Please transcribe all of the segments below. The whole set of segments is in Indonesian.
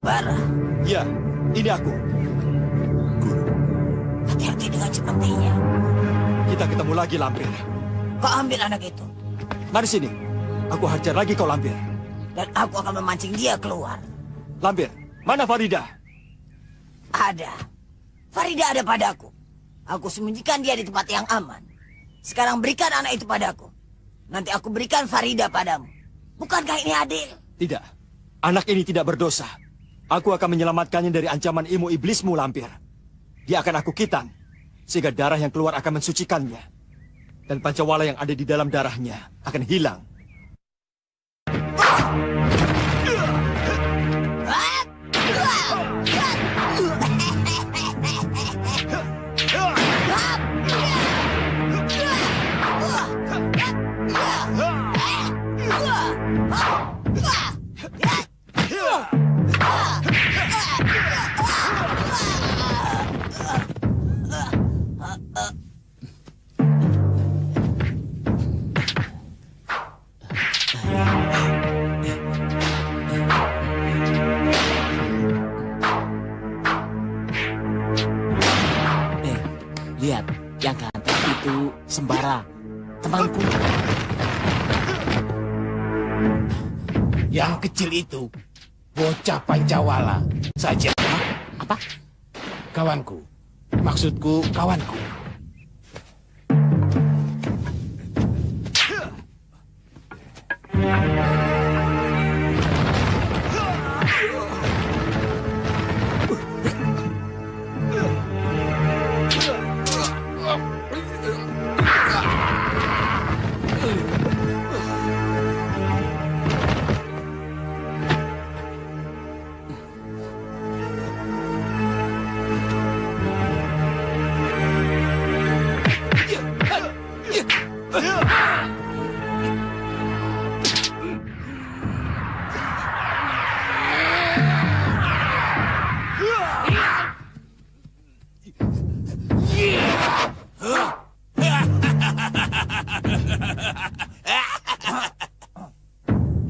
Bara. Ya, ini aku. Guru. Hati-hati dengan sepertinya. Kita ketemu lagi, Lampir. Kau ambil anak itu. Mari sini. Aku hajar lagi kau, Lampir. Dan aku akan memancing dia keluar. Lampir, mana Farida? Ada. Farida ada padaku. Aku sembunyikan dia di tempat yang aman. Sekarang berikan anak itu padaku. Nanti aku berikan Farida padamu. Bukankah ini adil? Tidak. Anak ini tidak berdosa. Aku akan menyelamatkannya dari ancaman ilmu iblismu, Lampir. Dia akan aku kitan, sehingga darah yang keluar akan mensucikannya. Dan pancawala yang ada di dalam darahnya akan hilang. Lihat, yang ganteng itu Sembara, temanku. Yang kecil itu, bocah Pancawala saja. Apa? Kawanku. Maksudku, kawanku.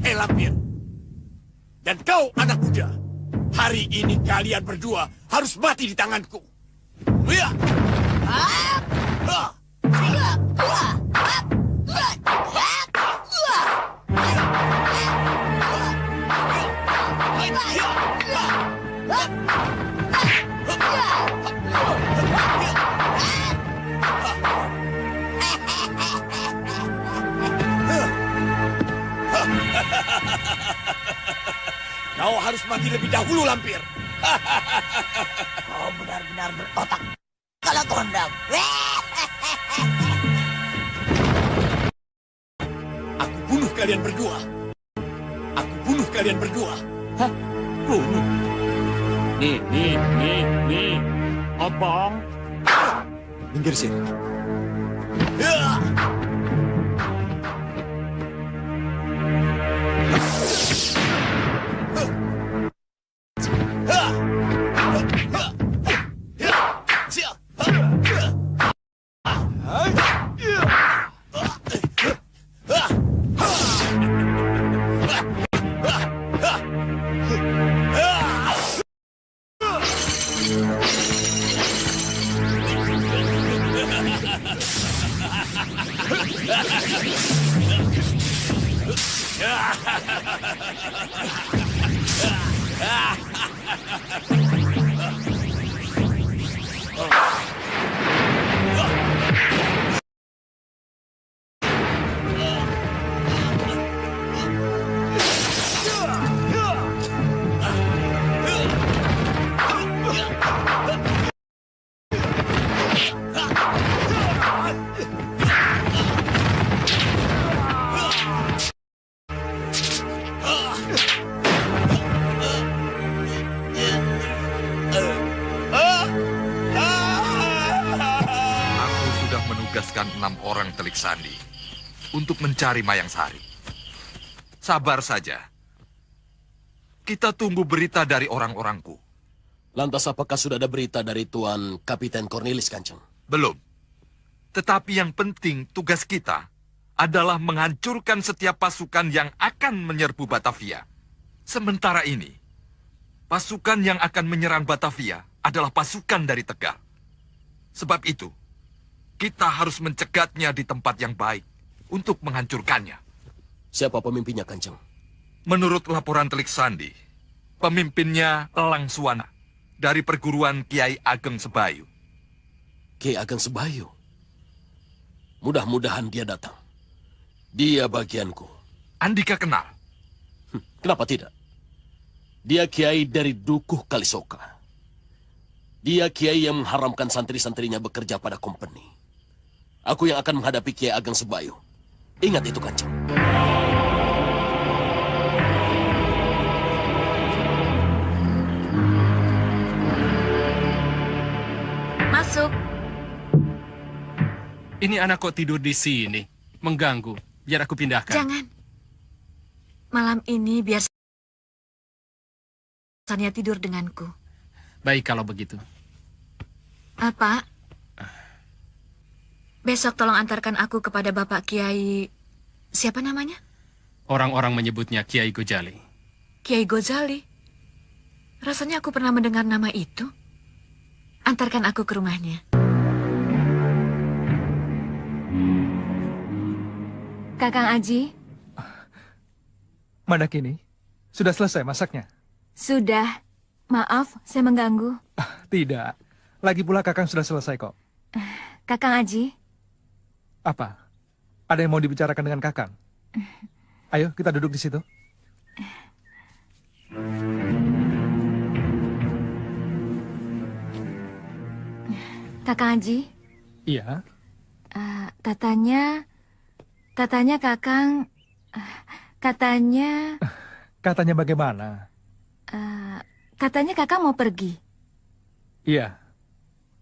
Hei Lampir, dan kau anak muda, hari ini kalian berdua harus mati di tanganku. Ya. Kau harus mati lebih dahulu, Lampir. Kau benar-benar berotak. Kalau kondang. Aku bunuh kalian berdua. Aku bunuh kalian berdua. Hah? Bunuh? Nih. Obong. Minggir sini. menugaskan 6 orang telik sandi untuk mencari Mayang Sari. Sabar saja. Kita tunggu berita dari orang-orangku. Lantas apakah sudah ada berita dari Tuan Kapiten Cornelis, Kanjeng? Belum. Tetapi yang penting tugas kita adalah menghancurkan setiap pasukan yang akan menyerbu Batavia. Sementara ini, Pasukan yang akan menyerang Batavia adalah pasukan dari Tegal. Sebab itu, kita harus mencegatnya di tempat yang baik untuk menghancurkannya. Siapa pemimpinnya, Kanjeng? Menurut laporan Telik Sandi, pemimpinnya Elang Suwana dari perguruan Kiai Ageng Sebayu. Kiai Ageng Sebayu. Mudah-mudahan dia datang. Dia bagianku. Andika kenal. Kenapa tidak? Dia kiai dari Dukuh Kalisoka. Dia kiai yang mengharamkan santri-santrinya bekerja pada kompeni. Aku yang akan menghadapi Kiai Ageng Sebayu. Ingat itu, Kanjeng. Masuk. Ini anak kok tidur di sini? Mengganggu. Biar aku pindahkan. Jangan. Malam ini biar Sania tidur denganku. Baik kalau begitu. Pak, besok tolong antarkan aku kepada Bapak Kiai... Siapa namanya? Orang-orang menyebutnya Kiai Gojali. Kiai Gozali. Rasanya aku pernah mendengar nama itu. Antarkan aku ke rumahnya. Kakang Aji. Madakini, sudah selesai masaknya? Sudah. Maaf, saya mengganggu. Tidak. Lagi pula Kakang sudah selesai kok. Kakang Aji. Apa? Ada yang mau dibicarakan dengan Kakang? Ayo, kita duduk di situ. Kakang Aji. Iya. Katanya Kakang... Katanya... Katanya bagaimana? Katanya Kakang mau pergi. Iya.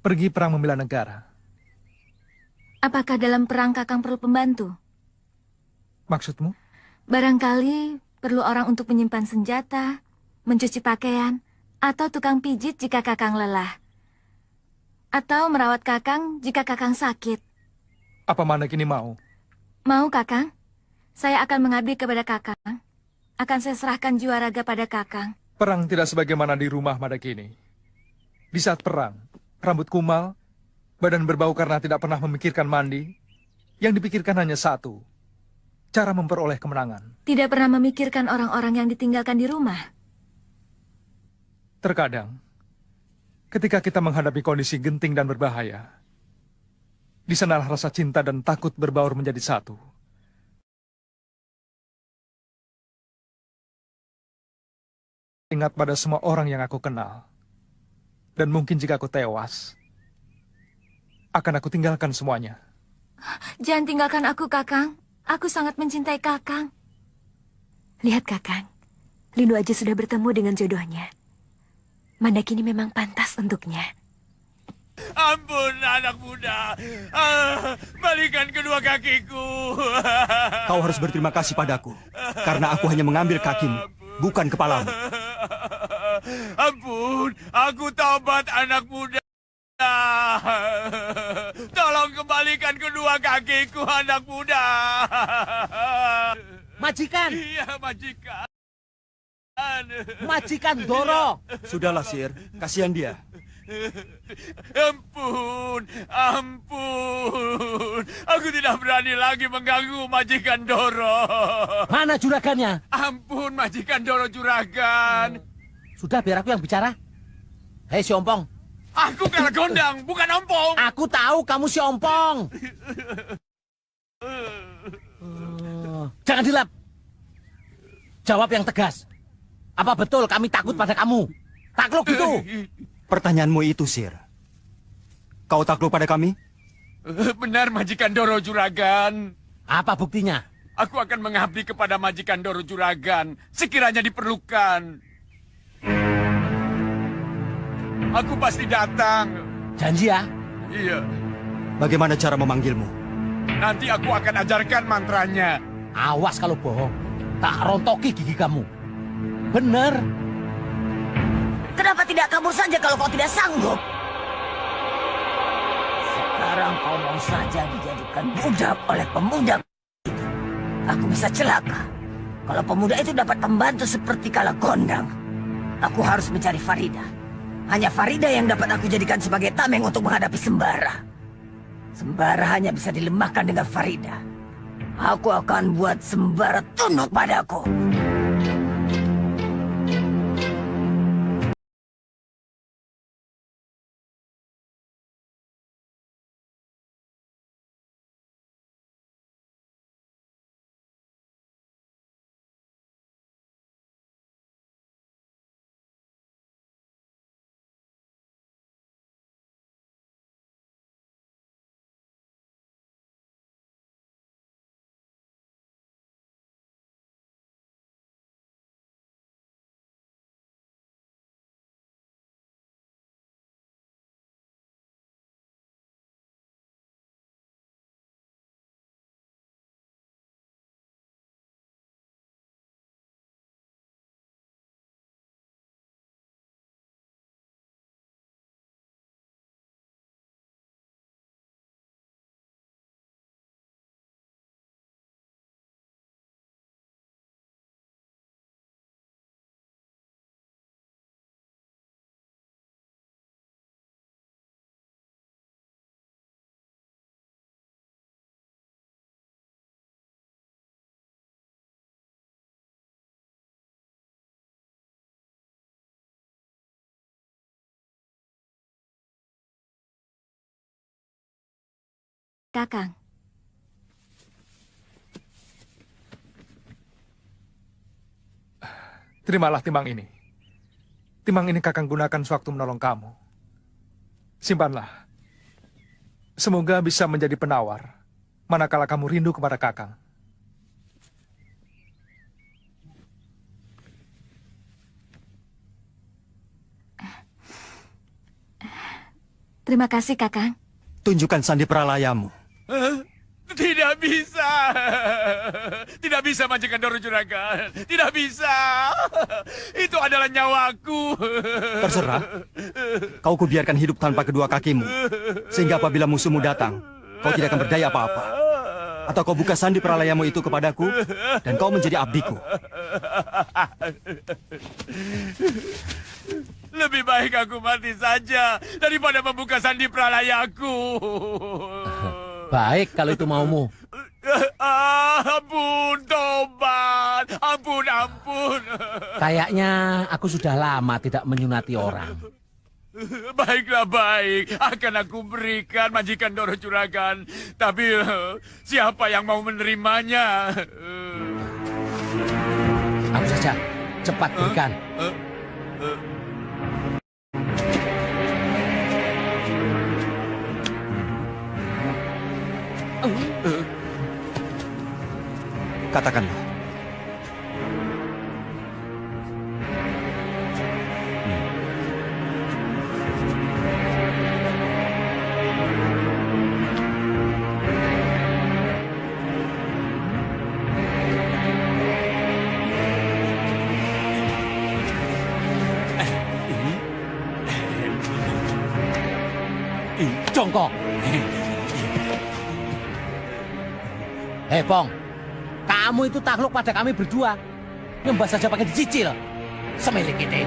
Pergi perang membela negara. Apakah dalam perang Kakang perlu pembantu? Maksudmu? Barangkali perlu orang untuk menyimpan senjata, mencuci pakaian, atau tukang pijit jika Kakang lelah. Atau merawat Kakang jika Kakang sakit. Apa Madakini mau? Mau, Kakang? Saya akan mengabdi kepada Kakang. Akan saya serahkan jiwa raga pada Kakang. Perang tidak sebagaimana di rumah Madakini. Di saat perang, rambut kumal, badan berbau karena tidak pernah memikirkan mandi. Yang dipikirkan hanya satu, cara memperoleh kemenangan. Tidak pernah memikirkan orang-orang yang ditinggalkan di rumah. Terkadang, ketika kita menghadapi kondisi genting dan berbahaya, di sanalah rasa cinta dan takut berbaur menjadi satu. Ingat pada semua orang yang aku kenal. Dan mungkin jika aku tewas, akan aku tinggalkan semuanya. Jangan tinggalkan aku, Kakang. Aku sangat mencintai Kakang. Lihat, Kakang. Lindu aja sudah bertemu dengan jodohnya. Madakini memang pantas untuknya. Ampun, anak muda. Balikan kedua kakiku. Kau harus berterima kasih padaku. Karena aku hanya mengambil kakimu, bukan kepalamu. Ampun, aku taubat anak muda. Tolong kembalikan kedua kakiku, anak muda. Majikan! Iya, majikan. Majikan Doro! Sudahlah, Sir. Kasihan dia. Ampun, ampun. Aku tidak berani lagi mengganggu majikan Doro. Mana juragannya? Ampun, majikan Doro juragan. Sudah, biar aku yang bicara. Hei, si Ompong. Aku Kalagondang, bukan Ompong. Aku tahu kamu si Ompong. Jangan dilap. Jawab yang tegas. Apa betul kami takut pada kamu? Takluk gitu. Pertanyaanmu itu, Sir. Kau takluk pada kami? Benar, majikan Doro juragan. Apa buktinya? Aku akan mengabdi kepada majikan Doro juragan sekiranya diperlukan. Aku pasti datang. Janji ya? Iya. Bagaimana cara memanggilmu? Nanti aku akan ajarkan mantranya. Awas kalau bohong. Tak rontoki gigi kamu. Bener. Kenapa tidak kabur saja kalau kau tidak sanggup? Sekarang kau mau saja dijadikan budak oleh pemuda itu. Aku bisa celaka kalau pemuda itu dapat pembantu seperti Kalagondang. Aku harus mencari Farida. Hanya Farida yang dapat aku jadikan sebagai tameng untuk menghadapi Sembara. Sembara hanya bisa dilemahkan dengan Farida. Aku akan buat Sembara tunduk padaku. Kakang. Terimalah timang ini. Timang ini Kakang gunakan sewaktu menolong kamu. Simpanlah. Semoga bisa menjadi penawar manakala kamu rindu kepada Kakang. Terima kasih, Kakang. Tunjukkan sandi pralayamu. Tidak bisa. Tidak bisa, Majikan Doro Juragan. Tidak bisa. Itu adalah nyawaku. Terserah. Kau kubiarkan hidup tanpa kedua kakimu. Sehingga apabila musuhmu datang, kau tidak akan berdaya apa-apa. Atau kau buka sandi pralayamu itu kepadaku, dan kau menjadi abdiku. Lebih baik aku mati saja daripada membuka sandi pralayaku. Baik kalau itu maumu. Ampun, tobat. Ampun, ampun. Kayaknya aku sudah lama tidak menyunati orang. Baiklah, baik. Akan aku berikan, Majikan Doro Juragan. Tapi siapa yang mau menerimanya? Aku saja. Cepat berikan. Katakanlah. Jongkok. Hei, Pong. Kamu itu takluk pada kami berdua. Nyembah saja pakai dicicil. Semilik ini.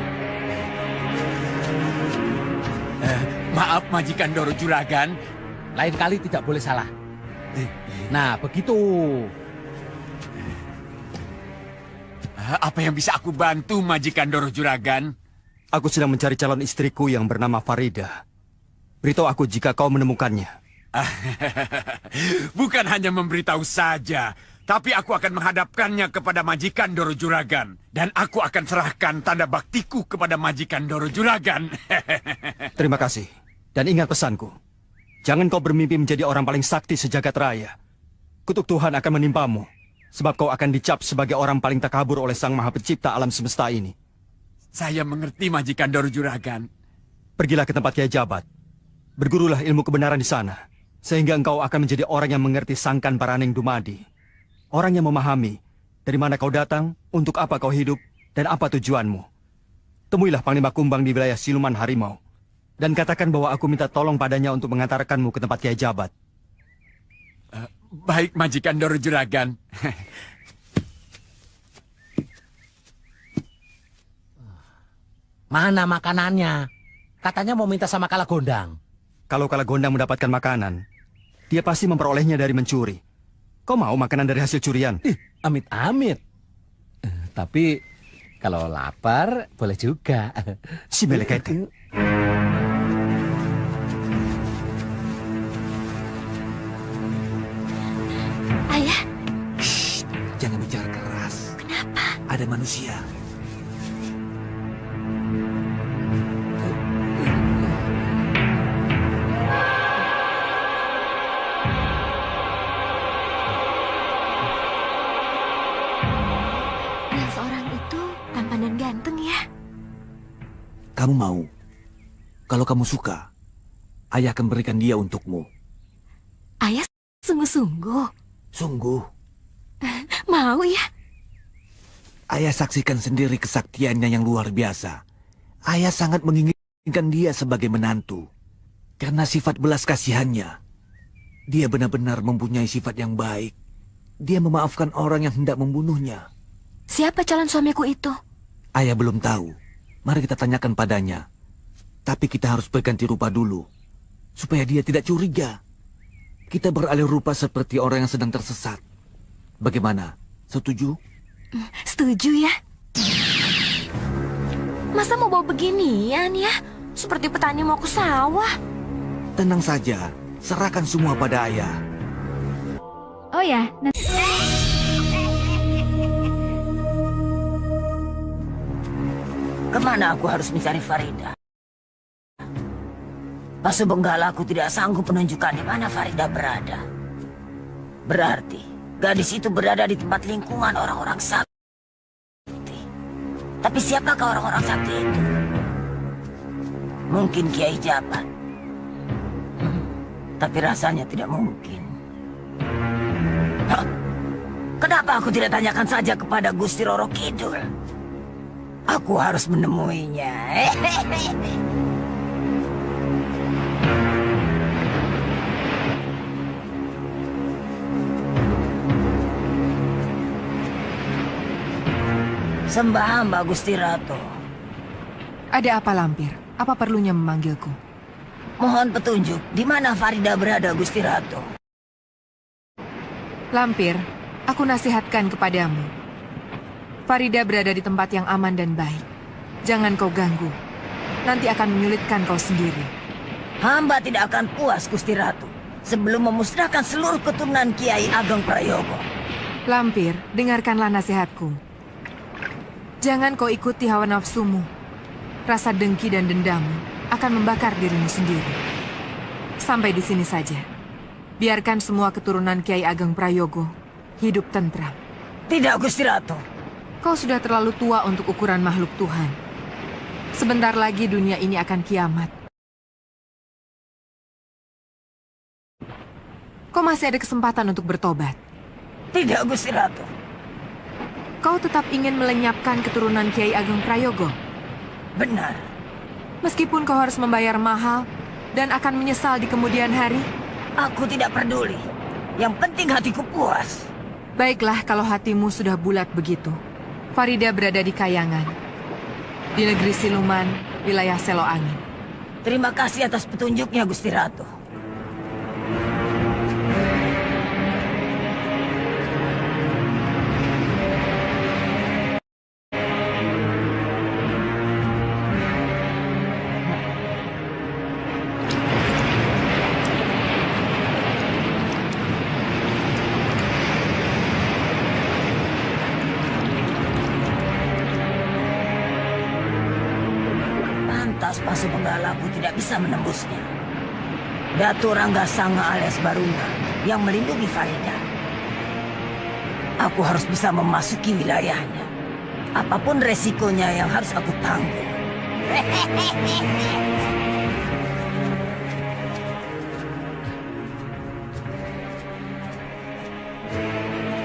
Maaf, Majikan Doro Juragan. Lain kali tidak boleh salah. Nah, begitu. Apa yang bisa aku bantu, Majikan Doro Juragan? Aku sedang mencari calon istriku yang bernama Farida. Beritahu aku jika kau menemukannya. Bukan hanya memberitahu saja, tapi aku akan menghadapkannya kepada Majikan Doro Juragan. Dan aku akan serahkan tanda baktiku kepada Majikan Doro Juragan. Terima kasih. Dan ingat pesanku. Jangan kau bermimpi menjadi orang paling sakti sejagat raya. Kutuk Tuhan akan menimpamu. Sebab kau akan dicap sebagai orang paling takabur oleh Sang Maha Pencipta alam semesta ini. Saya mengerti, Majikan Doro Juragan. Pergilah ke tempat Kiai Jabat. Bergurulah ilmu kebenaran di sana. Sehingga engkau akan menjadi orang yang mengerti Sangkan Paraning Dumadi. Orang yang memahami dari mana kau datang, untuk apa kau hidup, dan apa tujuanmu. Temuilah Panglima Kumbang di wilayah Siluman Harimau. Dan katakan bahwa aku minta tolong padanya untuk mengantarkanmu ke tempat Kiai Jabat. Baik, Majikan Doro Juragan. Mana makanannya? Katanya mau minta sama Kalagondang. Kalau Kalagondang mendapatkan makanan, dia pasti memperolehnya dari mencuri. Kau mau makanan dari hasil curian? Amit-amit. Tapi kalau lapar boleh juga. Si Melekete. Ayah. Shh, jangan bicara keras. Kenapa? Ada manusia. Yang seorang itu tampan dan ganteng ya. Kamu mau? Kalau kamu suka, ayah akan berikan dia untukmu. Ayah sungguh-sungguh. Sungguh, Mau ya? ayah saksikan sendiri kesaktiannya yang luar biasa. Ayah sangat menginginkan dia sebagai menantu. Karena sifat belas kasihannya. Dia benar-benar mempunyai sifat yang baik. Dia memaafkan orang yang hendak membunuhnya. Siapa calon suamiku itu? Ayah belum tahu. Mari kita tanyakan padanya. Tapi kita harus berganti rupa dulu. Supaya dia tidak curiga. Kita beralih rupa seperti orang yang sedang tersesat. Bagaimana? Setuju? Setuju ya. Masa mau bawa beginian ya? Seperti petani mau ke sawah. Tenang saja. Serahkan semua pada ayah. Oh ya, Kemana aku harus mencari Farida? Pasu Benggala aku tidak sanggup menunjukkan di mana Farida berada. Berarti gadis itu berada di tempat lingkungan orang-orang sakti. Tapi siapakah orang-orang sakti itu? Mungkin Kiai Jabat. Tapi rasanya tidak mungkin. Hah? Kenapa aku tidak tanyakan saja kepada Gusti Roro Kidul? Aku harus menemuinya. Sembah hamba Gusti Ratu. Ada apa Lampir? Apa perlunya memanggilku? Mohon petunjuk, di mana Farida berada Gusti Ratu? Lampir, aku nasihatkan kepadamu. Farida berada di tempat yang aman dan baik. Jangan kau ganggu. Nanti akan menyulitkan kau sendiri. Hamba tidak akan puas Gusti Ratu sebelum memusnahkan seluruh keturunan Kiai Ageng Prayogo. Lampir, dengarkanlah nasihatku. Jangan kau ikuti hawa nafsumu. Rasa dengki dan dendam akan membakar dirimu sendiri. Sampai di sini saja. Biarkan semua keturunan Kiai Ageng Prayogo hidup tentram. Tidak, Gusti Ratu. Kau sudah terlalu tua untuk ukuran makhluk Tuhan. Sebentar lagi dunia ini akan kiamat. Kau masih ada kesempatan untuk bertobat. Tidak, Gusti Ratu. Kau tetap ingin melenyapkan keturunan Kiai Ageng Prayogo? Benar. Meskipun kau harus membayar mahal dan akan menyesal di kemudian hari? Aku tidak peduli. Yang penting hatiku puas. Baiklah kalau hatimu sudah bulat begitu. Farida berada di Kayangan, di negeri Siluman, wilayah Selo Angin. Terima kasih atas petunjuknya, Gusti Ratu. Pasu Benggalaku tidak bisa menembusnya. Datu Ranggasanga alias Baruna yang melindungi Farida. Aku harus bisa memasuki wilayahnya. Apapun resikonya yang harus aku tanggung.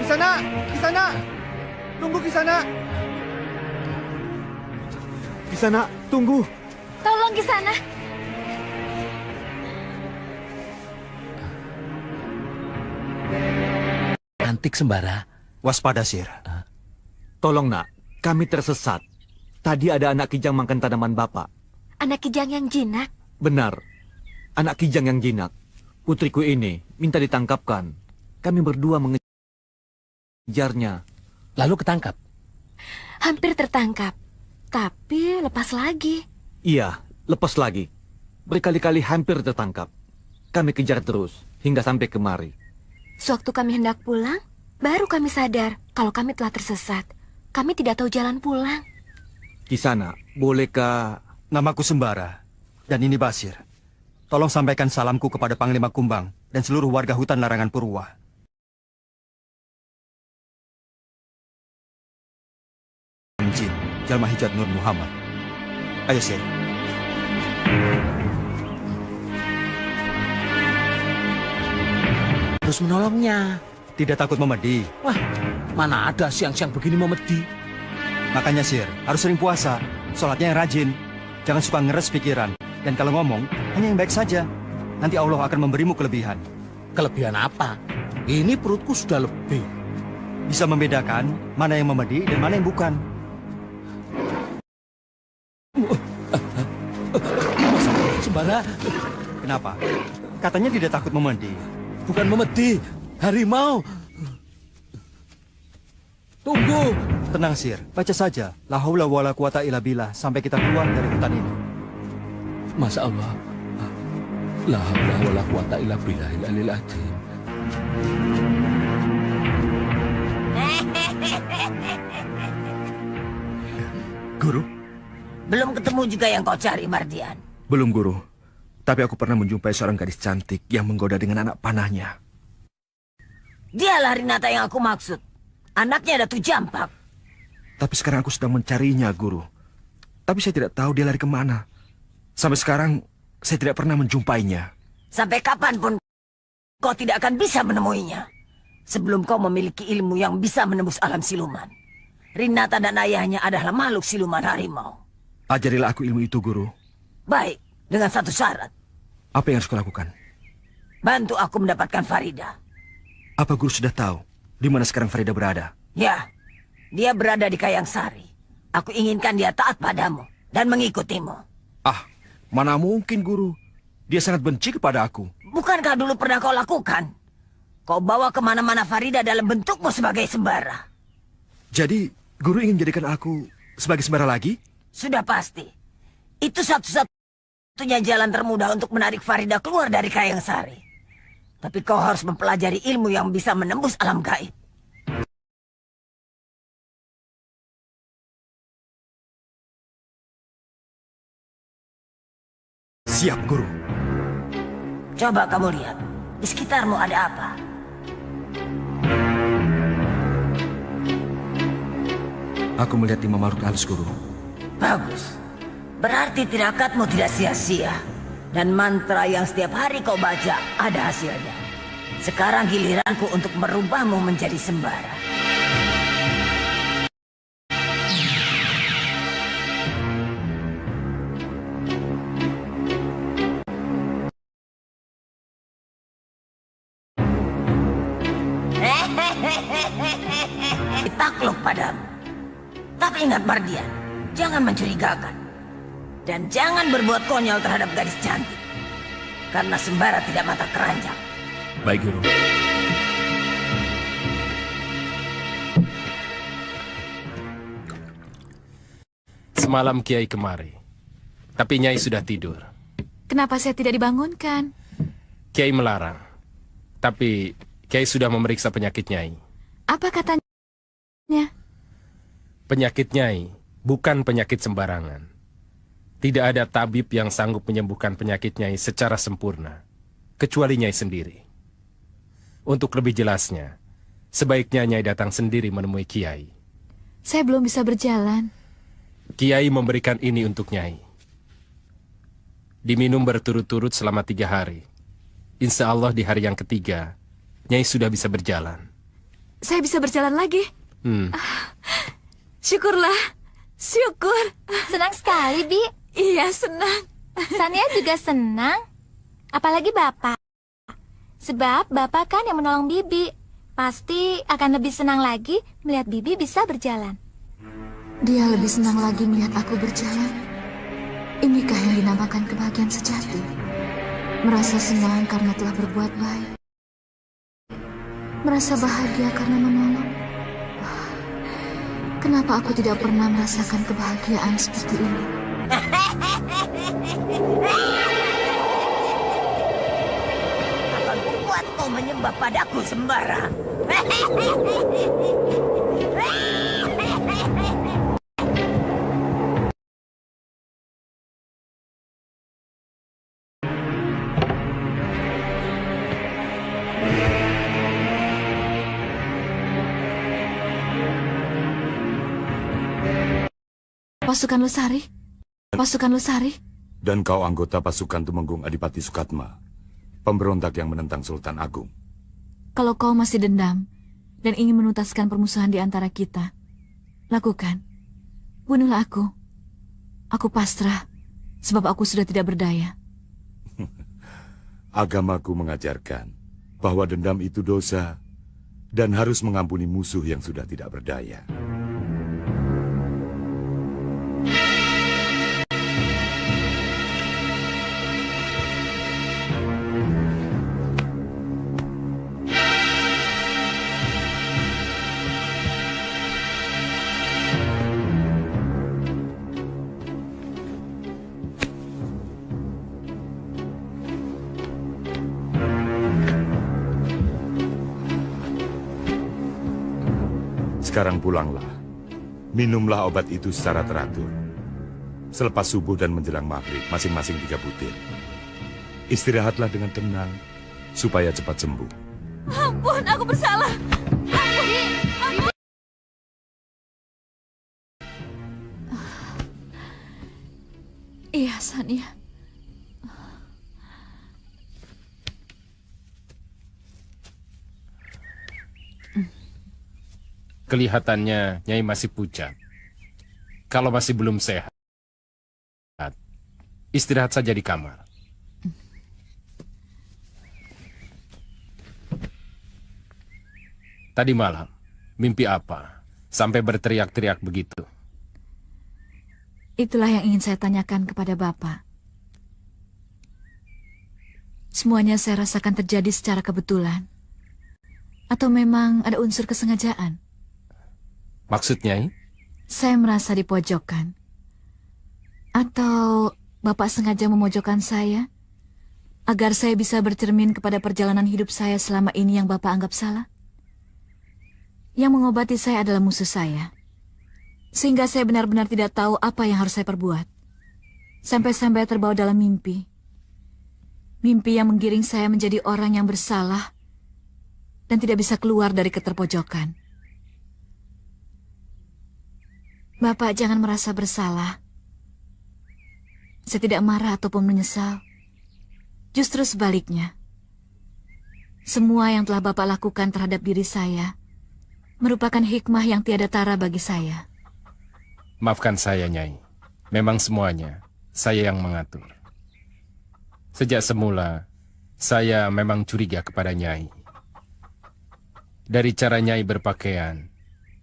Kisana, Kisana, tunggu Kisana. Kisana, tunggu. Tolong ke sana. Antik Sembara. Waspada, Sir. Tolong nak, kami tersesat. Tadi ada anak kijang makan tanaman Bapak. Anak kijang yang jinak. Benar. Anak kijang yang jinak. Putriku ini minta ditangkapkan. Kami berdua mengejarnya. Lalu ketangkap? Hampir tertangkap. Tapi lepas lagi. Iya, lepas lagi. Berkali-kali hampir tertangkap. Kami kejar terus hingga sampai kemari. Sewaktu kami hendak pulang, baru kami sadar kalau kami telah tersesat. Kami tidak tahu jalan pulang. Kisana, bolehkah... Namaku Sembara, dan ini Basir. Tolong sampaikan salamku kepada Panglima Kumbang dan seluruh warga hutan larangan Purwa. Jin, Jalma Hijat Nur Muhammad. Ayo, Syekh. Terus menolongnya. Tidak takut memedi. Wah, mana ada siang-siang begini memedi. Makanya, Sir, harus sering puasa. Sholatnya yang rajin. Jangan suka ngeres pikiran. Dan kalau ngomong, hanya yang baik saja. Nanti Allah akan memberimu kelebihan. Kelebihan apa? Ini perutku sudah lebih. Bisa membedakan mana yang memedi dan mana yang bukan. Sembara. Kenapa? Katanya tidak takut memedi. Bukan memedi, harimau. Tunggu. Tenang, Sir. Baca saja. La haula wala quwata illa billah sampai kita keluar dari hutan ini. Masya Allah. La haula wala quwata illa billahil aliyil azim. Guru? Belum ketemu juga yang kau cari, Mardian. Belum, Guru. Tapi aku pernah menjumpai seorang gadis cantik yang menggoda dengan anak panahnya. Dialah Rinata yang aku maksud. Anaknya Datu Jampak. Tapi sekarang aku sedang mencarinya, Guru. Tapi saya tidak tahu dia lari kemana. Sampai sekarang, saya tidak pernah menjumpainya. Sampai kapanpun, kau tidak akan bisa menemuinya. Sebelum kau memiliki ilmu yang bisa menembus alam siluman. Rinata dan ayahnya adalah makhluk siluman harimau. Ajarilah aku ilmu itu, Guru. Baik, dengan satu syarat. Apa yang harus kulakukan? Bantu aku mendapatkan Farida. Apa Guru sudah tahu di mana sekarang Farida berada? Ya, dia berada di Kayangsari. Aku inginkan dia taat padamu dan mengikutimu. Ah, mana mungkin, Guru. Dia sangat benci kepada aku. Bukankah dulu pernah kau lakukan? Kau bawa kemana-mana Farida dalam bentukmu sebagai sembara. Jadi, Guru ingin menjadikan aku sebagai sembara lagi? Sudah pasti. Itu satu-satunya jalan termudah untuk menarik Farida keluar dari Kayangsari. Tapi kau harus mempelajari ilmu yang bisa menembus alam gaib. Siap, Guru. Coba kamu lihat, di sekitarmu ada apa? Aku melihat 5 makhluk halus, Guru. Bagus. Berarti tirakatmu tidak sia-sia. Dan mantra yang setiap hari kau baca ada hasilnya. Sekarang giliranku untuk merubahmu menjadi sembara. Takluk padamu. Tapi ingat, Mardian, jangan mencurigakan. Dan jangan berbuat konyol terhadap gadis cantik. Karena sembara tidak mata keranjang. Baik, Guru. Semalam Kiai kemari. Tapi Nyai sudah tidur. Kenapa saya tidak dibangunkan? Kiai melarang. Tapi Kiai sudah memeriksa penyakit Nyai. Apa katanya? Penyakit Nyai bukan penyakit sembarangan. Tidak ada tabib yang sanggup menyembuhkan penyakit Nyai secara sempurna, kecuali Nyai sendiri. Untuk lebih jelasnya, sebaiknya Nyai datang sendiri menemui Kiai. Saya belum bisa berjalan. Kiai memberikan ini untuk Nyai. Diminum berturut-turut selama 3 hari. Insya Allah di hari yang ketiga, Nyai sudah bisa berjalan. Saya bisa berjalan lagi? Syukurlah. Syukur. Senang sekali, Bi. Iya, senang. Sania juga senang. Apalagi Bapak. Sebab Bapak kan yang menolong Bibi. Pasti akan lebih senang lagi melihat Bibi bisa berjalan. Dia lebih senang lagi melihat aku berjalan. Inikah yang dinamakan kebahagiaan sejati? Merasa senang karena telah berbuat baik. Merasa bahagia karena menolong. Kenapa aku tidak pernah merasakan kebahagiaan seperti ini? Akan kubuat kau menyembah padaku sembarang. Pasukan Losari? Pasukan Losari? Dan kau anggota pasukan Tumenggung Adipati Sukatma, pemberontak yang menentang Sultan Agung. Kalau kau masih dendam dan ingin menuntaskan permusuhan di antara kita, lakukan. Bunuhlah aku. Aku pasrah, sebab aku sudah tidak berdaya. Agamaku mengajarkan bahwa dendam itu dosa dan harus mengampuni musuh yang sudah tidak berdaya. Sekarang pulanglah. Minumlah obat itu secara teratur. Selepas subuh dan menjelang maghrib, masing-masing 3 butir. Istirahatlah dengan tenang, supaya cepat sembuh. Ampun, aku bersalah. Ampun. Iya, Sania. Kelihatannya Nyai masih pucat. Kalau masih belum sehat, istirahat saja di kamar. Tadi malam, mimpi apa? Sampai berteriak-teriak begitu. Itulah yang ingin saya tanyakan kepada Bapak. Semuanya saya rasakan terjadi secara kebetulan. Atau memang ada unsur kesengajaan? Maksud Nyai? Saya merasa dipojokkan. Atau Bapak sengaja memojokkan saya agar saya bisa bercermin kepada perjalanan hidup saya selama ini yang Bapak anggap salah? Yang mengobati saya adalah musuh saya. Sehingga saya benar-benar tidak tahu apa yang harus saya perbuat. Sampai-sampai terbawa dalam mimpi. Mimpi yang menggiring saya menjadi orang yang bersalah dan tidak bisa keluar dari keterpojokan. Bapak jangan merasa bersalah. Saya tidak marah ataupun menyesal. Justru sebaliknya. Semua yang telah Bapak lakukan terhadap diri saya merupakan hikmah yang tiada tara bagi saya. Maafkan saya, Nyai. Memang semuanya saya yang mengatur. Sejak semula, saya memang curiga kepada Nyai. Dari cara Nyai berpakaian,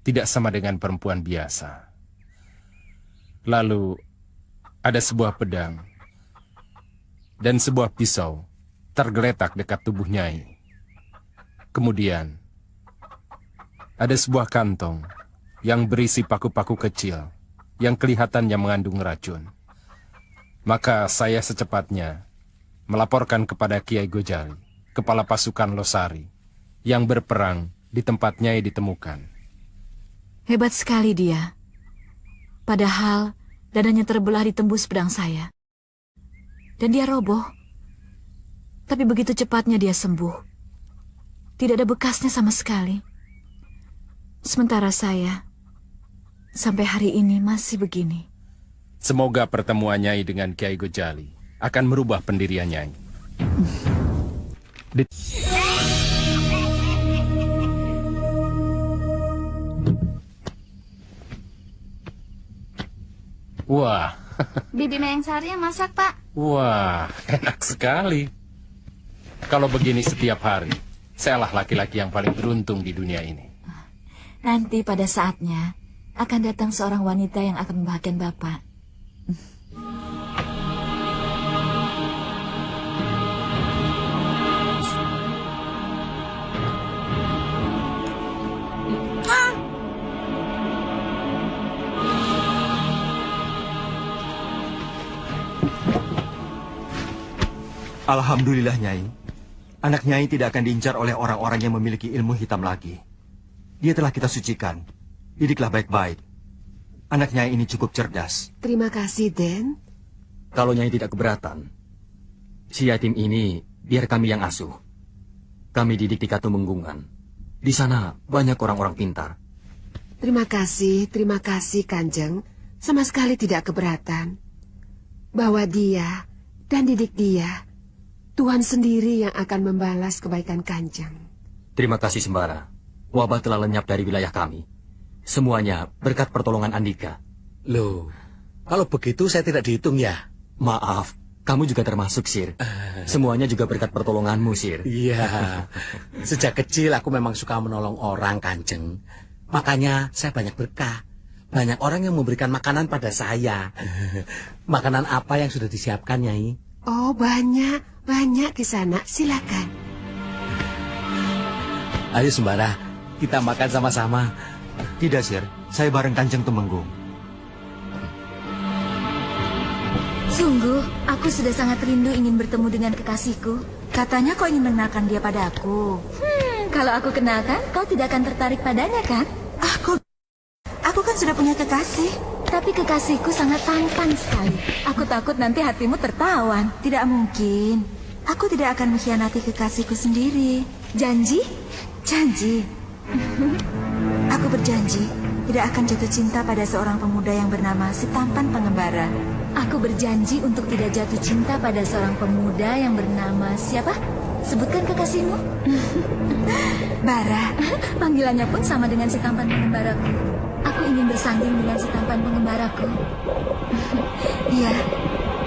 tidak sama dengan perempuan biasa. Lalu, ada sebuah pedang dan sebuah pisau tergeletak dekat tubuh Nyai. Kemudian, ada sebuah kantong yang berisi paku-paku kecil yang kelihatannya mengandung racun. Maka saya secepatnya melaporkan kepada Kiai Gojali, kepala pasukan Losari, yang berperang di tempat Nyai ditemukan. Hebat sekali dia. Padahal dadanya terbelah ditembus pedang saya. Dan dia roboh. Tapi begitu cepatnya dia sembuh. Tidak ada bekasnya sama sekali. Sementara saya, sampai hari ini masih begini. Semoga pertemuan Nyai dengan Kiai Gojali akan merubah pendirian Nyai. Wah. Bibi Mengsari yang masak, Pak. Wah, enak sekali. Kalau begini setiap hari, sayalah laki-laki yang paling beruntung di dunia ini. Nanti pada saatnya, akan datang seorang wanita yang akan membahagiakan Bapak. Alhamdulillah, Nyai. Anak Nyai tidak akan diincar oleh orang-orang yang memiliki ilmu hitam lagi. Dia telah kita sucikan. Didiklah baik-baik. Anak Nyai ini cukup cerdas. Terima kasih, Den. Kalau Nyai tidak keberatan, si yatim ini biar kami yang asuh. Kami didik di Katumenggungan. Di sana banyak orang-orang pintar. Terima kasih Kanjeng. Sama sekali tidak keberatan. Bawa dia dan didik dia. Tuhan sendiri yang akan membalas kebaikan Kanjeng. Terima kasih Sembara. Wabah telah lenyap dari wilayah kami. Semuanya berkat pertolongan Andika. Loh, kalau begitu saya tidak dihitung ya? Maaf, kamu juga termasuk, Sir. Semuanya juga berkat pertolonganmu, Sir. Iya, sejak kecil aku memang suka menolong orang, Kanjeng. Makanya saya banyak berkah. Banyak orang yang memberikan makanan pada saya. Makanan apa yang sudah disiapkan, Nyai? Oh, banyak di sana. Silakan. Ayo Sembara, kita makan sama-sama. Tidak, Sir. Saya bareng Kanjeng Tumenggung. Sungguh, aku sudah sangat rindu ingin bertemu dengan kekasihku. Katanya kau ingin mengenalkan dia pada aku. Kalau aku kenalkan, kau tidak akan tertarik padanya, kan? Aku kan sudah punya kekasih. Tapi kekasihku sangat tampan sekali. Aku takut nanti hatimu tertawan. Tidak mungkin. Aku tidak akan mengkhianati kekasihku sendiri. Janji? Janji. Aku berjanji tidak akan jatuh cinta pada seorang pemuda yang bernama si tampan pengembara. Aku berjanji untuk tidak jatuh cinta pada seorang pemuda yang bernama siapa? Sebutkan kekasihmu. Bara. Panggilannya pun sama dengan si tampan pengembaraku. Aku ingin bersanding dengan si tampan pengembaraku. Iya,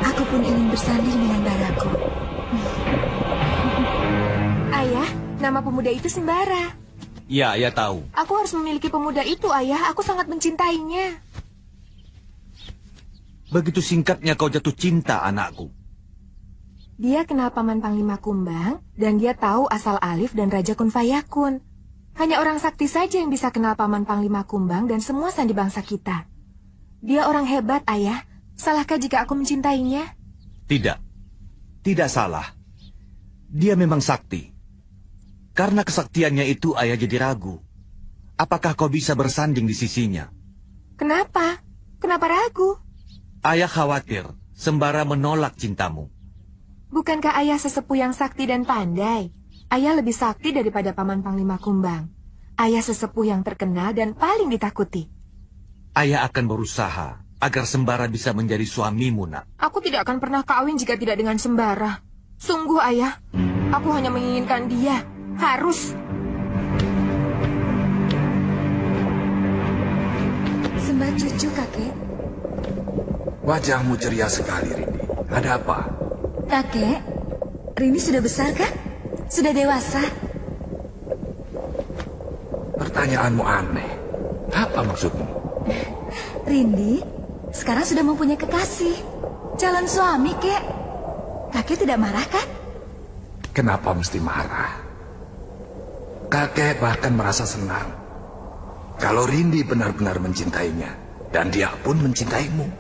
aku pun ingin bersanding dengan baraku. Ayah, nama pemuda itu Sembara. Ya, ayah tahu. Aku harus memiliki pemuda itu, Ayah. Aku sangat mencintainya. Begitu singkatnya kau jatuh cinta, anakku. Dia kenal Paman Panglima Kumbang, dan dia tahu asal Alif dan Raja Kun Fayakun. Hanya orang sakti saja yang bisa kenal Paman Panglima Kumbang dan semua sandi bangsa kita. Dia orang hebat, Ayah. Salahkah jika aku mencintainya? Tidak. Tidak salah. Dia memang sakti. Karena kesaktiannya itu ayah jadi ragu. Apakah kau bisa bersanding di sisinya? Kenapa? Kenapa ragu? Ayah khawatir Sembara menolak cintamu. Bukankah ayah sesepuh yang sakti dan pandai? Ayah lebih sakti daripada Paman Panglima Kumbang. Ayah sesepuh yang terkenal dan paling ditakuti. Ayah akan berusaha agar Sembara bisa menjadi suamimu, nak. Aku tidak akan pernah kawin jika tidak dengan Sembara. Sungguh, Ayah. Aku hanya menginginkan dia. Harus. Sembah cucu, kakek. Wajahmu ceria sekali, Rindi. Ada apa? Kakek, Rindi sudah besar, kan? Sudah dewasa. Pertanyaanmu aneh. Apa maksudmu? Rindi sekarang sudah mempunyai kekasih. Calon suami, kek. Kakek tidak marah, kan? Kenapa mesti marah? Kakek bahkan merasa senang kalau Rindi benar-benar mencintainya. Dan dia pun mencintaimu.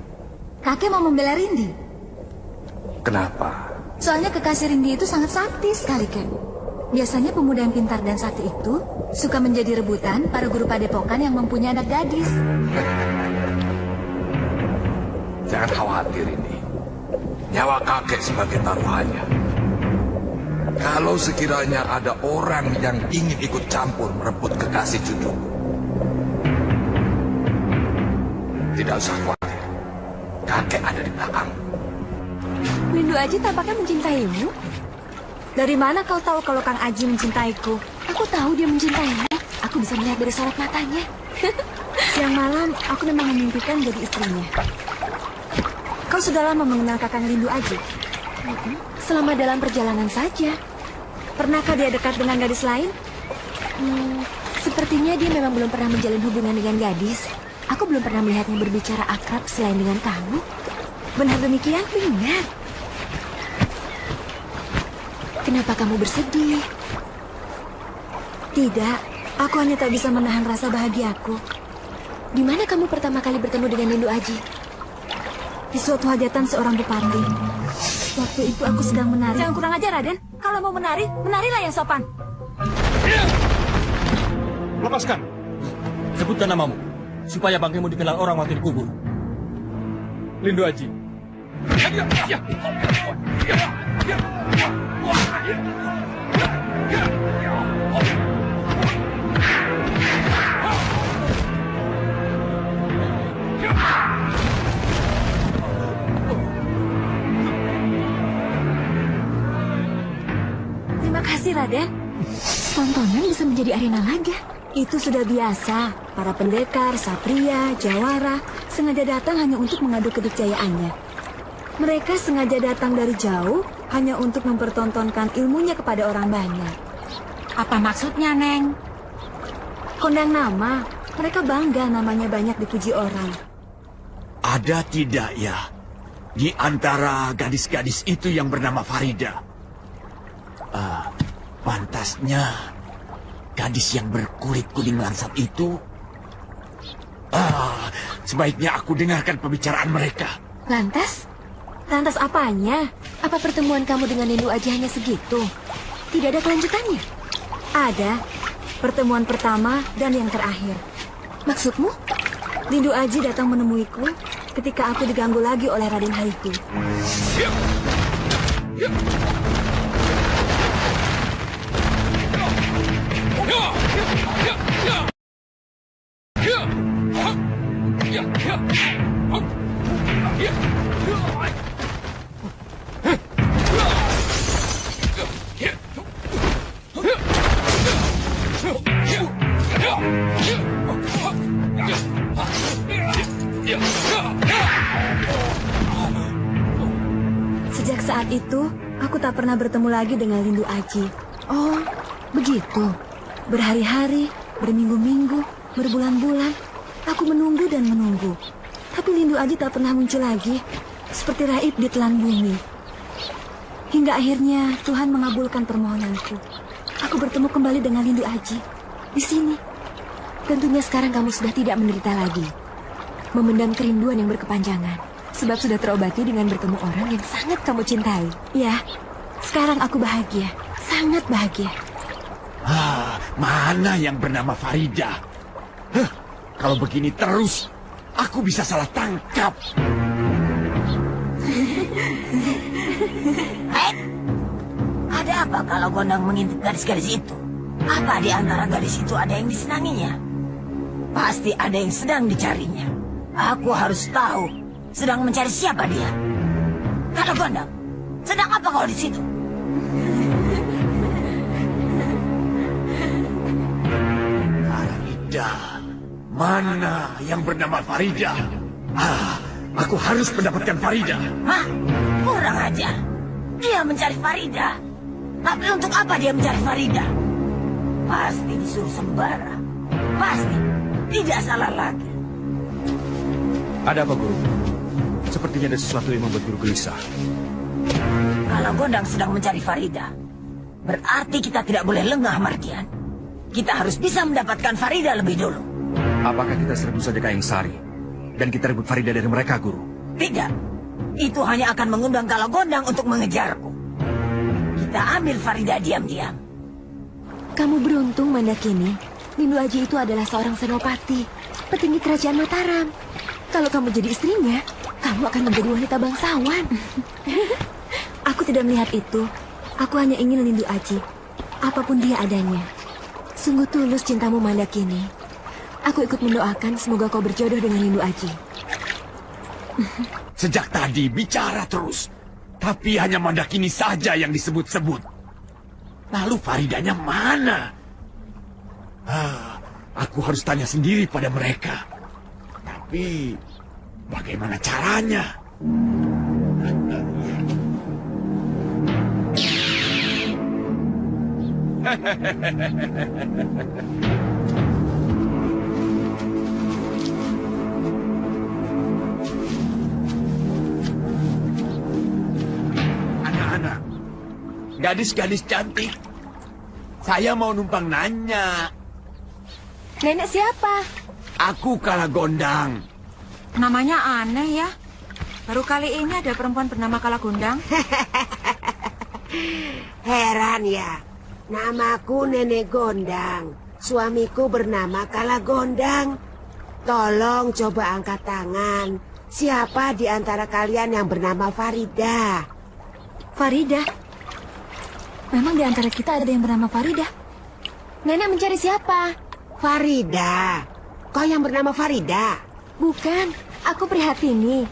Kakek mau membela Rindi. Kenapa? Soalnya kekasih Rindi itu sangat sakti sekali, Ken. Biasanya pemuda yang pintar dan sakti itu suka menjadi rebutan para guru padepokan yang mempunyai anak gadis. Jangan khawatir, Rindi. Nyawa kakek sebagai taruhannya. Kalau sekiranya ada orang yang ingin ikut campur merebut kekasih cucuku, tidak usah khawatir. Kakek ada di belakang. Windu Aji tampaknya mencintaimu. Dari mana kau tahu kalau Kang Aji mencintaiku? Aku tahu dia mencintaimu. Aku bisa melihat dari sorot matanya. Siang malam, aku memang memimpikan jadi istrinya. Kau sudah lama mengenal Kakang Windu Aji? Selama dalam perjalanan saja. Pernahkah dia dekat dengan gadis lain? Sepertinya dia memang belum pernah menjalin hubungan dengan gadis. Aku belum pernah melihatnya berbicara akrab selain dengan kamu. Benar demikian? Benar. Kenapa kamu bersedih? Tidak, aku hanya tak bisa menahan rasa bahagiaku. Di mana kamu pertama kali bertemu dengan Lindu Aji? Di suatu hajatan seorang bupati. Waktu itu aku sedang menari. Jangan kurang ajar, Raden. Kalau mau menari, menarilah yang sopan. Lepaskan. Sebutkan namamu, supaya bangkaimu dikenal orang waktu dikubur. Lindu Aji. Terima kasih, Raden. Tontonan bisa menjadi arena laga. Itu sudah biasa. Para pendekar, satria, jawara sengaja datang hanya untuk mengadu kedikjayaannya. Mereka sengaja datang dari jauh hanya untuk mempertontonkan ilmunya kepada orang banyak. Apa maksudnya, Neng? Kondang nama. Mereka bangga namanya banyak dipuji orang. Ada tidak ya di antara gadis-gadis itu yang bernama Farida? Pantasnya gadis yang berkulit kuning lansat itu. Sebaiknya aku dengarkan pembicaraan mereka. Lantas? Lantas apanya? Apa pertemuan kamu dengan Lindu Aji hanya segitu? Tidak ada kelanjutannya? Ada. Pertemuan pertama dan yang terakhir. Maksudmu? Lindu Aji datang menemuiku ketika aku diganggu lagi oleh Raden Haiku. Sejak saat itu, aku tak pernah bertemu lagi dengan Lindu Aji. Oh, begitu. Berhari-hari, berminggu-minggu, berbulan-bulan, aku menunggu dan menunggu. Tapi Lindu Aji tak pernah muncul lagi, seperti raib di telan bumi. Hingga akhirnya Tuhan mengabulkan permohonanku. Aku bertemu kembali dengan Lindu Aji, di sini. Tentunya sekarang kamu sudah tidak menderita lagi, memendam kerinduan yang berkepanjangan, sebab sudah terobati dengan bertemu orang yang sangat kamu cintai. Ya, sekarang aku bahagia, sangat bahagia. Mana yang bernama Farida? Kalau begini terus, aku bisa salah tangkap. Ada apa kalau Gondang mengintip gadis-gadis itu? Apa di antara gadis itu ada yang disenanginya? Pasti ada yang sedang dicarinya. Aku harus tahu sedang mencari siapa dia. Kalau Gondang, sedang apa kau di situ? Farida, mana yang bernama Farida? Aku harus mendapatkan Farida. Hah? Kurang ajar. Dia mencari Farida. Tapi untuk apa dia mencari Farida? Pasti disuruh sembara. Pasti. Tidak salah lagi. Ada apa, Guru? Sepertinya ada sesuatu yang membuat Guru gelisah. Kalau Gondang sedang mencari Farida, berarti kita tidak boleh lengah, Mardian. Kita harus bisa mendapatkan Farida lebih dulu. Apakah kita serbu saja Kayang Sari dan kita rebut Farida dari mereka, Guru? Tidak. Itu hanya akan mengundang Kala Gondang untuk mengejarku. Kita ambil Farida diam-diam. Kamu beruntung, Mandakini. Lindu Aji itu adalah seorang senopati, petinggi kerajaan Mataram. Kalau kamu jadi istrinya, kamu akan menjadi wanita bangsawan. Aku tidak melihat itu. Aku hanya ingin Lindu Aji, apapun dia adanya. Sungguh tulus cintamu, Mandakini. Aku ikut mendoakan semoga kau berjodoh dengan Lindu Aji. Sejak tadi bicara terus, tapi hanya Mandakini saja yang disebut-sebut. Lalu Faridanya mana? Aku harus tanya sendiri pada mereka. Tapi bagaimana caranya? Gadis-gadis cantik, saya mau numpang nanya. Nenek siapa? Aku Kalagondang. Namanya aneh ya. Baru kali ini ada perempuan bernama Kalagondang. Heran ya. Namaku Nenek Gondang. Suamiku bernama Kalagondang. Tolong coba angkat tangan. Siapa di antara kalian yang bernama Farida? Farida? Memang di antara kita ada yang bernama Farida? Nenek mencari siapa? Farida. Kau yang bernama Farida? Bukan, aku Prihatini.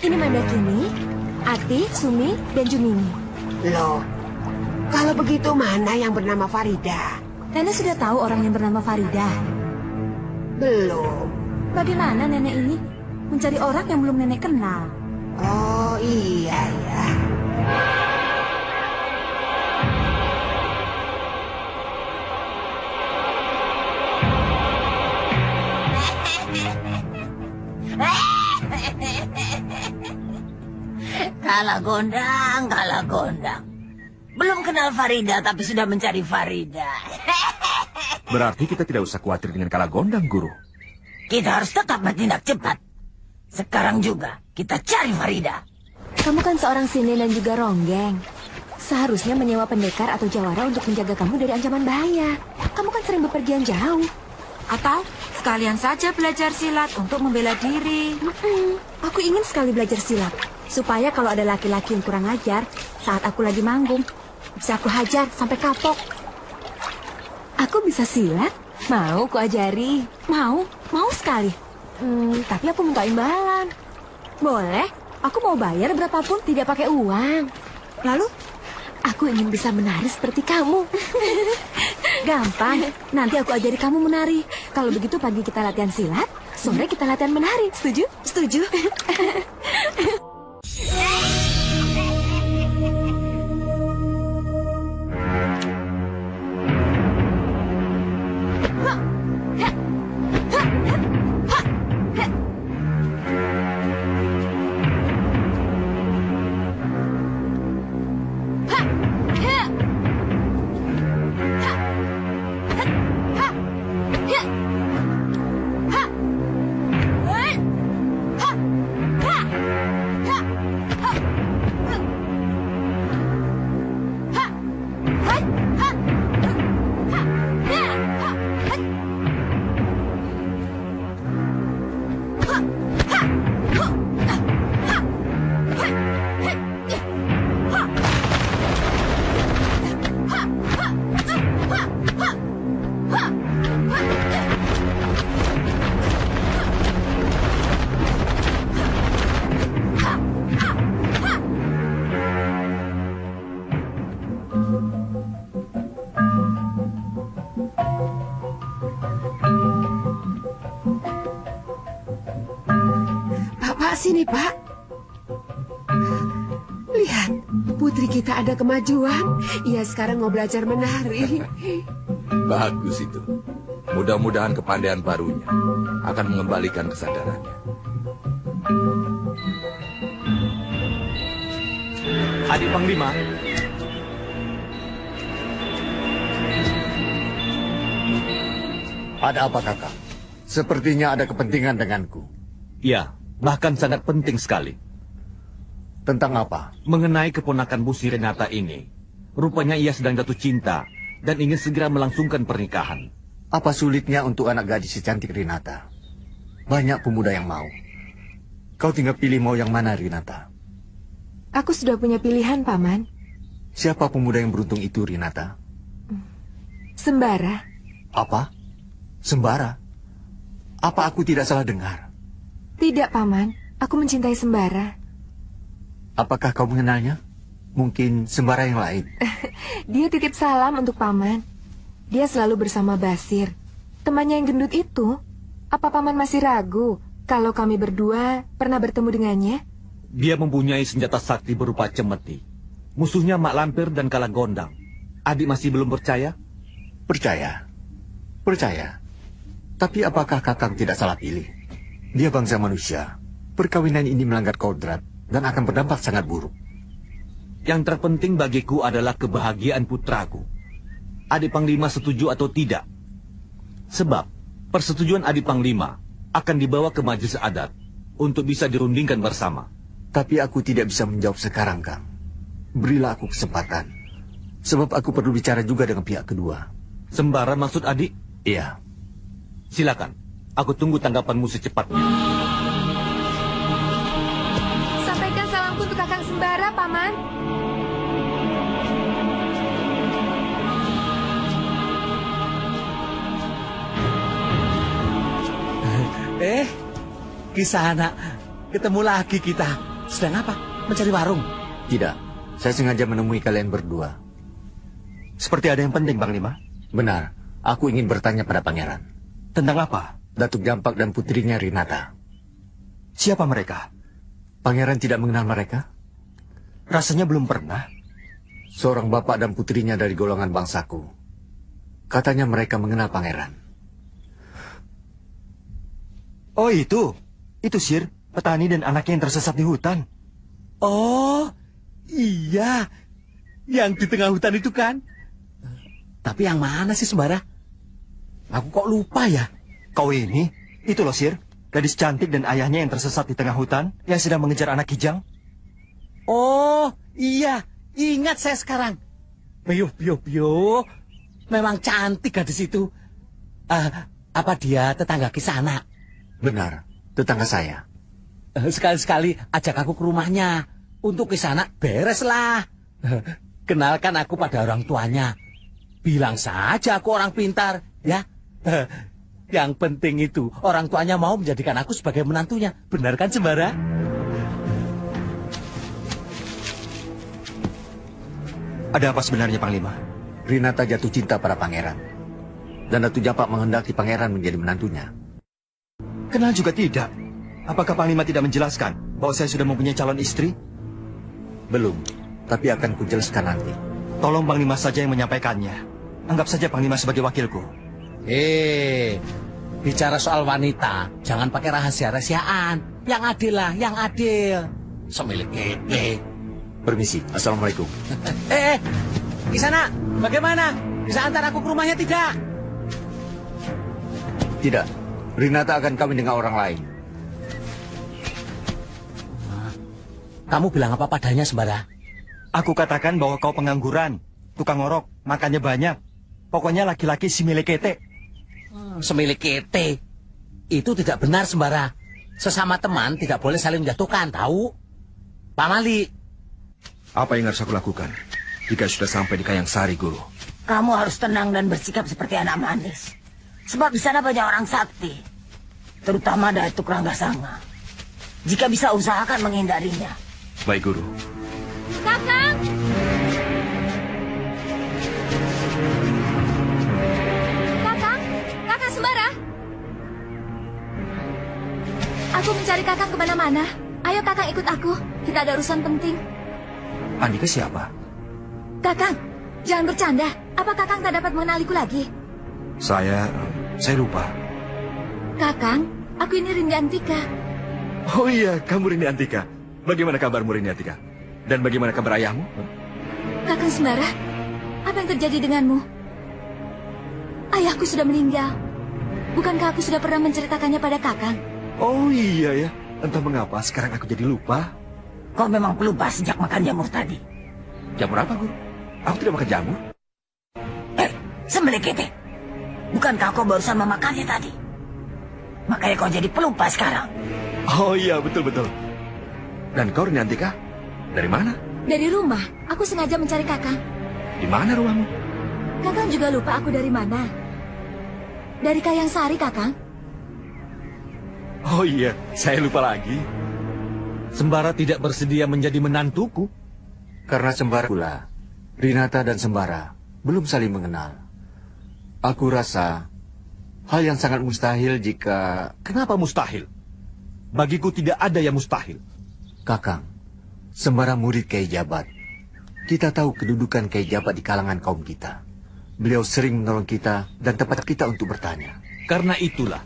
Ini Mandakini, Ati, Sumi, dan Jumini. Loh, kalau begitu mana yang bernama Farida? Nenek sudah tahu orang yang bernama Farida? Belum. Bagaimana nenek ini mencari orang yang belum nenek kenal? Oh iya ya. Kalagondang. Belum kenal Farida tapi sudah mencari Farida. Berarti kita tidak usah khawatir dengan Kalagondang, Guru. Kita harus tetap bertindak cepat. Sekarang juga kita cari Farida. Kamu kan seorang sini dan juga ronggeng. Seharusnya menyewa pendekar atau jawara untuk menjaga kamu dari ancaman bahaya. Kamu kan sering bepergian jauh. Atau sekalian saja belajar silat untuk membela diri. Aku ingin sekali belajar silat. Supaya kalau ada laki-laki yang kurang ajar, saat aku lagi manggung, bisa aku hajar sampai kapok. Aku bisa silat? Mau ku ajari? Mau sekali. Tapi aku minta imbalan. Boleh, aku mau bayar berapapun tidak pakai uang. Lalu, aku ingin bisa menari seperti kamu. Gampang, nanti aku ajari kamu menari. Kalau begitu pagi kita latihan silat, sore kita latihan menari. Setuju? Setuju. Sini, Pak. Lihat, putri kita ada kemajuan. Ia sekarang mau belajar menari. Bagus itu. Mudah-mudahan kepandaian barunya akan mengembalikan kesadarannya. Adik Panglima. Ada apa, Kakak? Sepertinya ada kepentingan denganku. Ya, bahkan sangat penting sekali. Tentang apa? Mengenai keponakan Bu si Renata ini. Rupanya ia sedang jatuh cinta dan ingin segera melangsungkan pernikahan. Apa sulitnya untuk anak gadis secantik Renata? Banyak pemuda yang mau. Kau tinggal pilih mau yang mana, Renata. Aku sudah punya pilihan, Paman. Siapa pemuda yang beruntung itu, Renata? Sembara. Apa? Sembara? Apa aku tidak salah dengar? Tidak, Paman. Aku mencintai Sembara. Apakah kau mengenalnya? Mungkin Sembara yang lain. Dia titip salam untuk Paman. Dia selalu bersama Basir, temannya yang gendut itu. Apa Paman masih ragu kalau kami berdua pernah bertemu dengannya? Dia mempunyai senjata sakti berupa cemeti. Musuhnya Mak Lampir dan Kalagondang. Adik masih belum percaya? Percaya. Percaya. Tapi apakah Kakang tidak salah pilih? Dia bangsa manusia. Perkawinan ini melanggar kodrat dan akan berdampak sangat buruk. Yang terpenting bagiku adalah kebahagiaan putraku. Adik Panglima setuju atau tidak? Sebab persetujuan Adik Panglima akan dibawa ke majelis adat untuk bisa dirundingkan bersama. Tapi aku tidak bisa menjawab sekarang, Kang. Berilah aku kesempatan. Sebab aku perlu bicara juga dengan pihak kedua. Sembara maksud adik? Iya. Silakan. Aku tunggu tanggapanmu secepatnya. Sampaikan salamku untuk Kakang Sembara, Paman. Kisana, ketemu lagi kita. Sedang apa? Mencari warung? Tidak. Saya sengaja menemui kalian berdua. Seperti ada yang penting, Panglima. Benar. Aku ingin bertanya pada pangeran. Tentang apa? Datuk Jampak dan putrinya Rinata. Siapa mereka? Pangeran tidak mengenal mereka? Rasanya belum pernah. Seorang bapak dan putrinya dari golongan bangsaku. Katanya mereka mengenal pangeran. Oh itu Sir, petani dan anaknya yang tersesat di hutan. Oh, iya. Yang di tengah hutan itu kan? Tapi yang mana sih, Sembara? Aku kok lupa ya? Kau ini? Itu loh, Sir. Gadis cantik dan ayahnya yang tersesat di tengah hutan, yang sedang mengejar anak kijang. Oh, iya. Ingat saya sekarang. Bio. Memang cantik gadis itu. Apa dia tetangga Kisana? Benar, tetangga saya. Sekali-sekali ajak aku ke rumahnya. Untuk Kisana beres lah. Kenalkan aku pada orang tuanya. Bilang saja aku orang pintar, ya. Yang penting itu orang tuanya mau menjadikan aku sebagai menantunya. Benar kan, Sembara? Ada apa sebenarnya, Panglima? Rinata jatuh cinta pada pangeran. Dan Datuk Jampak menghendaki pangeran menjadi menantunya. Kenal juga tidak. Apakah Panglima tidak menjelaskan bahwa saya sudah mempunyai calon istri? Belum, tapi akan kujelaskan nanti. Tolong Panglima saja yang menyampaikannya. Anggap saja Panglima sebagai wakilku. Bicara soal wanita, jangan pakai rahasia-rahasiaan. Yang adil lah, yang adil. Semilik kete. Permisi, Assalamualaikum. Kisana, bagaimana? Bisa antar aku ke rumahnya tidak? Tidak, Rinata akan kawin dengan orang lain. Kamu bilang apa padanya, Sembara? Aku katakan bahwa kau pengangguran, tukang ngorok, makannya banyak. Pokoknya laki-laki si milik kete. Semilik kete. Itu tidak benar, Sembara. Sesama teman tidak boleh saling menjatuhkan, tahu? Pak Mali. Apa yang harus aku lakukan jika sudah sampai di Kayang Sari, Guru? Kamu harus tenang dan bersikap seperti anak manis. Sebab di sana banyak orang sakti. Terutama Datuk Ranggasanga. Jika bisa usahakan menghindarinya. Baik, Guru. Kakang! Kakang Sembara! Aku mencari Kakang kemana-mana. Ayo Kakang ikut aku. Kita ada urusan penting. Andika siapa? Kakang, jangan bercanda. Apa Kakang tak dapat mengenaliku lagi? Saya lupa. Kakang, aku ini Rindi Antika. Oh iya, kamu Rindi Antika. Bagaimana kabarmu, Rindi Antika? Dan bagaimana kabar ayahmu? Kakang Sembara, apa yang terjadi denganmu? Ayahku sudah meninggal. Bukankah aku sudah pernah menceritakannya pada Kakang? Oh iya ya, entah mengapa sekarang aku jadi lupa. Kau memang pelupa sejak makan jamur tadi. Jamur apa, Guru? Aku tidak makan jamur. Sembelih kete. Bukankah kau barusan memakannya tadi? Makanya kau jadi pelupa sekarang. Oh iya, betul-betul. Dan kau Rindi Antika? Dari mana? Dari rumah. Aku sengaja mencari Kakang. Di mana rumahmu? Kakang juga lupa aku dari mana? Dari Kayang Sari, Kakang. Oh iya, saya lupa lagi. Sembara tidak bersedia menjadi menantuku. Karena Sembara pula, Rinata dan Sembara belum saling mengenal. Aku rasa hal yang sangat mustahil jika... Kenapa mustahil? Bagiku tidak ada yang mustahil. Kakang, Sembara murid Kyai Jabat. Kita tahu kedudukan Kyai Jabat di kalangan kaum kita. Beliau sering menolong kita dan tempat kita untuk bertanya. Karena itulah,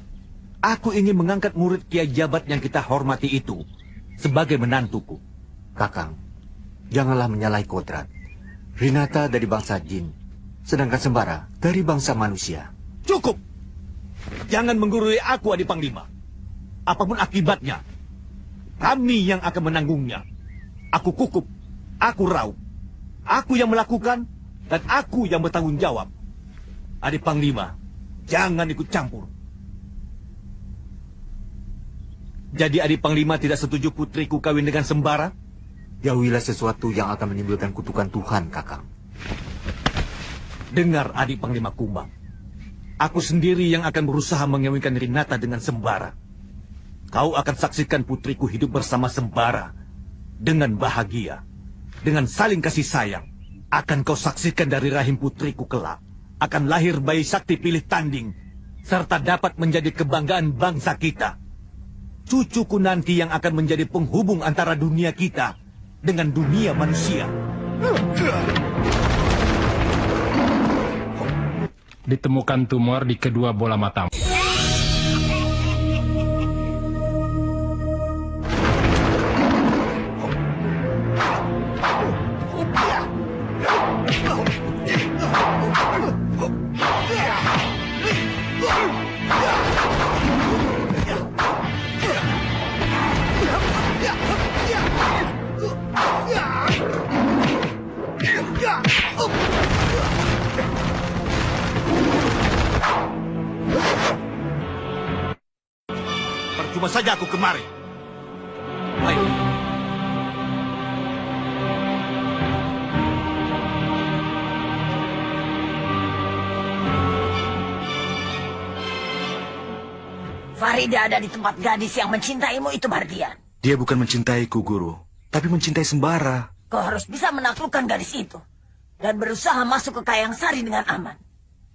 aku ingin mengangkat murid Kyai Jabat yang kita hormati itu sebagai menantuku. Kakang, Janganlah menyalahi kodrat. Rinata dari bangsa jin, sedangkan Sembara dari bangsa manusia. Cukup! Jangan menggurui aku, Adi Panglima. Apapun akibatnya, kami yang akan menanggungnya. Aku kukup, aku raup. Aku yang melakukan, dan aku yang bertanggung jawab. Adi Panglima, jangan ikut campur. Jadi Adi Panglima tidak setuju putriku kawin dengan Sembara? Jauhilah sesuatu yang akan menimbulkan kutukan Tuhan, Kakang. Dengar Adi Panglima Kumbang. Aku sendiri yang akan berusaha mengawinkan Rinata dengan Sembara. Kau akan saksikan putriku hidup bersama Sembara. Dengan bahagia. Dengan saling kasih sayang. Akan kau saksikan dari rahim putriku kelak. Akan lahir bayi sakti pilih tanding. Serta dapat menjadi kebanggaan bangsa kita. Cucuku nanti yang akan menjadi penghubung antara dunia kita dengan dunia manusia. Ditemukan tumor di kedua bola matamu. Percuma saja aku kemari. Baik. Farida ada di tempat gadis yang mencintaimu itu, Mardian. Dia bukan mencintaiku, Guru, tapi mencintai Sembara. Kau harus bisa menaklukkan gadis itu. Dan berusaha masuk ke Kayang Sari dengan aman.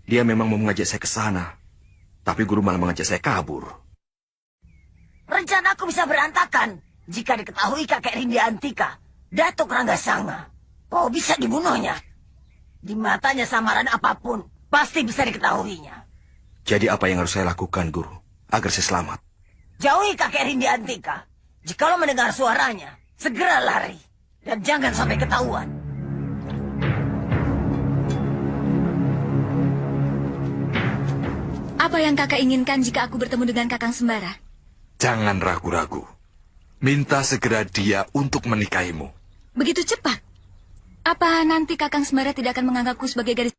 Dia memang mau mengajak saya ke sana. Tapi Guru malah mengajak saya kabur. Rencanaku bisa berantakan jika diketahui kakek Rindi Antika, Datuk Ranggasanga. Kau bisa dibunuhnya. Di matanya samaran apapun, pasti bisa diketahuinya. Jadi apa yang harus saya lakukan, Guru, agar saya selamat? Jauhi kakek Rindi Antika. Jikalau mendengar suaranya, segera lari. Dan jangan sampai ketahuan. Apa yang kakak inginkan jika aku bertemu dengan Kakang Sembara? Jangan ragu-ragu. Minta segera dia untuk menikahimu. Begitu cepat? Apa nanti Kakang Sembara tidak akan menganggapku sebagai gadis?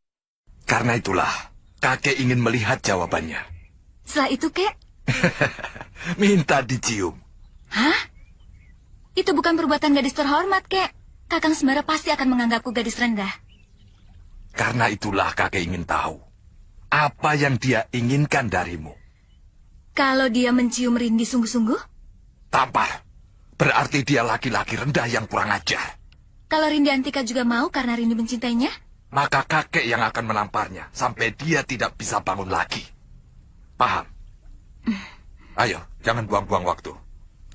Karena itulah, kakek ingin melihat jawabannya. Setelah itu, Kek? Minta dicium. Hah? Itu bukan perbuatan gadis terhormat, Kek. Kakang Sembara pasti akan menganggapku gadis rendah. Karena itulah kakek ingin tahu. Apa yang dia inginkan darimu? Kalau dia mencium Rindi sungguh-sungguh? Tampar. Berarti dia laki-laki rendah yang kurang ajar. Kalau Rindi Antika juga mau karena Rindi mencintainya? Maka kakek yang akan menamparnya sampai dia tidak bisa bangun lagi. Paham? Ayo, jangan buang-buang waktu.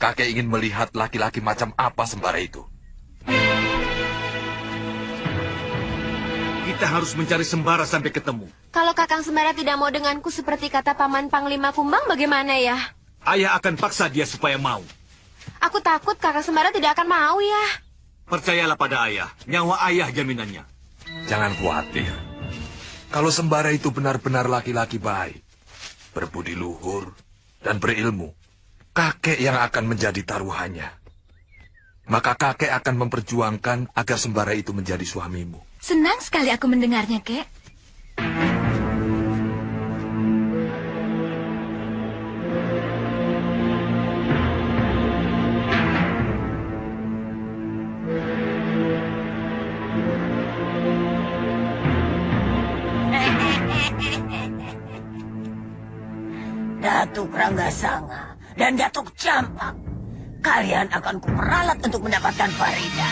Kakek ingin melihat laki-laki macam apa Sembara itu. Kita harus mencari Sembara sampai ketemu. Kalau Kakang Sembara tidak mau denganku seperti kata Paman Panglima Kumbang, bagaimana ya? Ayah akan paksa dia supaya mau. Aku takut Kakang Sembara tidak akan mau ya. Percayalah pada ayah. Nyawa ayah jaminannya. Jangan khawatir. Kalau Sembara itu benar-benar laki-laki baik, berbudi luhur, dan berilmu, kakek yang akan menjadi taruhannya. Maka kakek akan memperjuangkan agar Sembara itu menjadi suamimu. Senang sekali aku mendengarnya, Kek. Datuk Ranggasanga dan Datuk Campak. Kalian akan kuperalat untuk mendapatkan Farida.